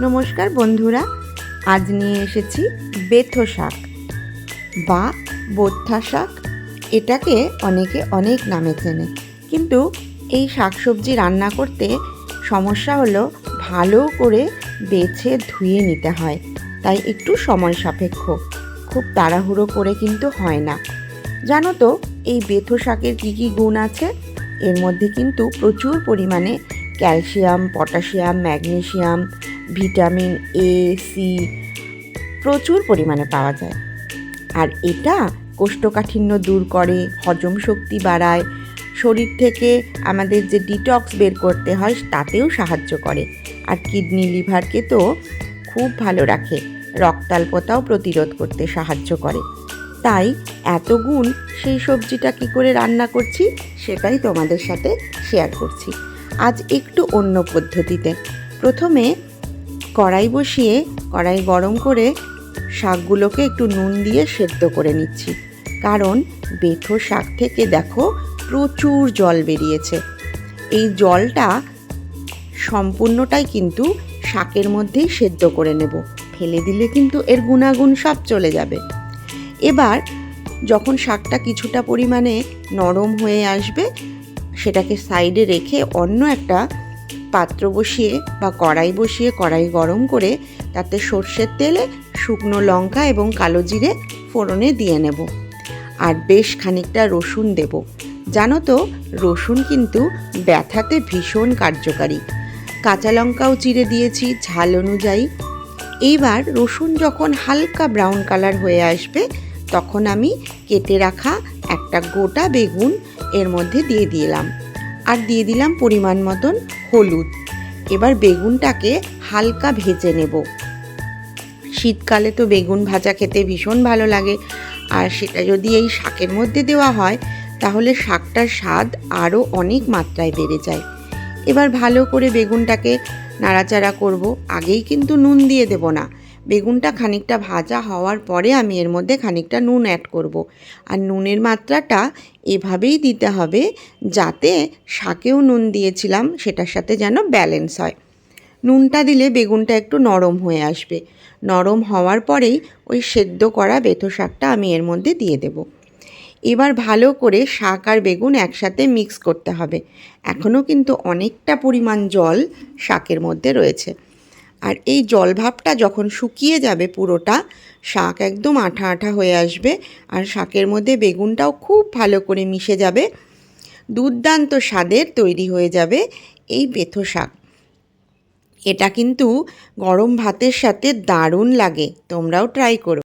নমস্কার বন্ধুরা, আজ নিয়ে এসেছি বেথো শাক বা বোথা শাক। এটাকে অনেকে অনেক নামে চেনে, কিন্তু এই শাকসবজি রান্না করতে সমস্যা হলো ভালো করে বেছে ধুয়ে নিতে হয়, তাই একটু সময় সাপেক্ষ, খুব তাড়াহুড়ো করে কিন্তু হয় না। জানো তো এই বেথো শাকের কী কী গুণ আছে? এর মধ্যে কিন্তু প্রচুর পরিমাণে calcium, potassium, magnesium, vitamin A, C প্রচুর পরিমাণে পাওয়া যায়। আর এটা কোষ্ঠকাঠিন্য দূর করে, হজম শক্তি বাড়ায়, শরীর থেকে আমাদের যে ডিটক্স বের করতে হয় তাতেও সাহায্য করে। আর কিডনি লিভারকে তো খুব ভালো রাখে, রক্তাল্পতাও প্রতিরোধ করতে সাহায্য করে। তাই এত গুণ সেই সবজিটা কী করে রান্না করছি সেটাই তোমাদের সাথে শেয়ার করছি আজ একটু অন্য পদ্ধতিতে। প্রথমে কড়াই বসিয়ে কড়াই গরম করে শাকগুলোকে একটু নুন দিয়ে সেদ্ধ করে নিচ্ছি, কারণ বেথো শাক থেকে দেখো প্রচুর জল বেরিয়েছে। এই জলটা সম্পূর্ণটাই কিন্তু শাকের মধ্যেই সেদ্ধ করে নেব, ফেলে দিলে কিন্তু এর গুণাগুণ সব চলে যাবে। এবার যখন শাকটা কিছুটা পরিমাণে নরম হয়ে আসবে, সেটাকে সাইডে রেখে অন্য একটা পাত্র বসিয়ে বা কড়াই বসিয়ে কড়াই গরম করে তাতে সর্ষের তেলে শুকনো লঙ্কা এবং কালো জিরে ফোড়নে দিয়ে নেব। আর বেশ খানিকটা রসুন দেব। জানো তো রসুন কিন্তু ব্যথাতে ভীষণ কার্যকারী। কাঁচা লঙ্কাও চিড়ে দিয়েছি ঝাল অনুযায়ী। এইবার রসুন যখন হালকা ব্রাউন কালার হয়ে আসবে, তখন আমি কেটে রাখা একটা গোটা বেগুন এর মধ্যে দিয়ে দিলাম, আর দিয়ে দিলাম পরিমাণ মতন হলুদ। এবার বেগুনটাকে হালকা ভেজে নেব। শীতকালে তো বেগুন ভাজা খেতে ভীষণ ভালো লাগে, আর সেটা যদি এই শাকের মধ্যে দেওয়া হয় তাহলে শাকটার স্বাদ আরও অনেক মাত্রায় বেড়ে যায়। এবার ভালো করে বেগুনটাকে নাড়াচাড়া করব। আগেই কিন্তু নুন দিয়ে দেব না, বেগুনটা খানিকটা ভাজা হওয়ার পরে আমি এর মধ্যে খানিকটা নুন অ্যাড করব। আর নুনের মাত্রাটা এভাবেই দিতে হবে যাতে শাকেও নুন দিয়েছিলাম সেটার সাথে যেন ব্যালেন্স হয়। নুনটা দিলে বেগুনটা একটু নরম হয়ে আসবে। নরম হওয়ার পরেই ওই সেদ্ধ করা বেথো শাকটা আমি এর মধ্যে দিয়ে দেব। এবার ভালো করে শাক আর বেগুন একসাথে মিক্স করতে হবে। এখনও কিন্তু অনেকটা পরিমাণ জল শাকের মধ্যে রয়েছে। আর এই জলভাবটা যখন শুকিয়ে যাবে পুরোটা, শাক একদম আঠা আঠা হয়ে আসবে, আর শাকের মধ্যে বেগুনটাও খুব ভালো করে মিশে যাবে। দুর্দান্ত স্বাদের তৈরি হয়ে যাবে এই বেথো শাক। এটা কিন্তু গরম ভাতের সাথে দারুণ লাগে, তোমরাও ট্রাই করো।